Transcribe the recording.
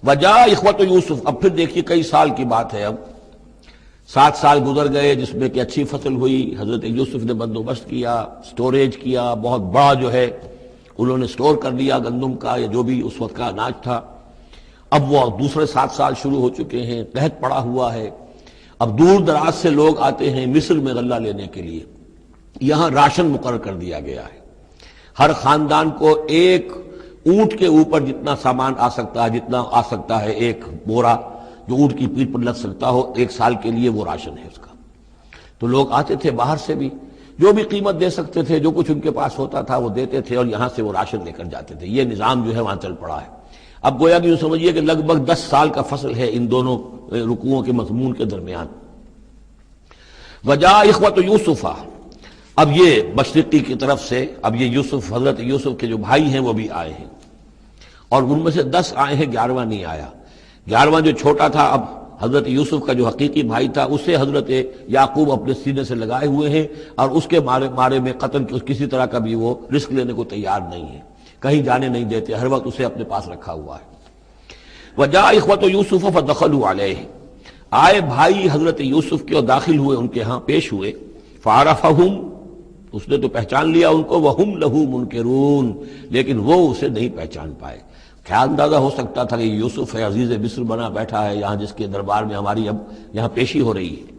وجاء اخوت یوسف، اب پھر دیکھیے کئی سال کی بات ہے، اب 7 سال گزر گئے جس میں کہ اچھی فصل ہوئی، حضرت یوسف نے بندوبست کیا، سٹوریج کیا، بہت بڑا جو ہے انہوں نے سٹور کر لیا گندم کا یا جو بھی اس وقت کا اناج تھا۔ اب وہ دوسرے 7 سال شروع ہو چکے ہیں، قحط پڑا ہوا ہے، اب دور دراز سے لوگ آتے ہیں مصر میں غلہ لینے کے لیے، یہاں راشن مقرر کر دیا گیا ہے، ہر خاندان کو ایک اونٹ کے اوپر جتنا سامان آ سکتا ہے، جتنا آ سکتا ہے ایک بورا جو اونٹ کی پیٹھ پر لگ سکتا ہو، 1 سال کے لیے وہ راشن ہے اس کا۔ تو لوگ آتے تھے باہر سے بھی، جو بھی قیمت دے سکتے تھے، جو کچھ ان کے پاس ہوتا تھا وہ دیتے تھے اور یہاں سے وہ راشن لے کر جاتے تھے۔ یہ نظام جو ہے وہاں چل پڑا ہے۔ اب گویا کہ یوں سمجھیے کہ لگ بھگ 10 سال کا فصل ہے ان دونوں رکوعوں کے مضمون کے درمیان۔ وجاء اخوت یوسف، اب یہ مشرقی کی طرف سے اب یہ یوسف، حضرت یوسف کے جو بھائی ہیں وہ بھی آئے ہیں، اور ان میں سے 10 آئے ہیں، 11واں نہیں آیا۔ 11واں جو چھوٹا تھا، اب حضرت یوسف کا جو حقیقی بھائی تھا اسے حضرت یعقوب اپنے سینے سے لگائے ہوئے ہیں، اور اس کے مارے میں قتل کسی طرح کا بھی وہ رسک لینے کو تیار نہیں ہے، کہیں جانے نہیں دیتے، ہر وقت اسے اپنے پاس رکھا ہوا ہے۔ وجاء اخوت یوسف فدخلوا علیہ، آئے بھائی حضرت یوسف کے اور داخل ہوئے ان کے ہاں، پیش ہوئے۔ فعرفہم، اس نے تو پہچان لیا ان کو، وہم لہ منکرون، لیکن وہ اسے نہیں پہچان پائے۔ کیا اندازہ ہو سکتا تھا کہ یوسف ہے، عزیز مصر بنا بیٹھا ہے یہاں، جس کے دربار میں ہماری اب یہاں پیشی ہو رہی ہے۔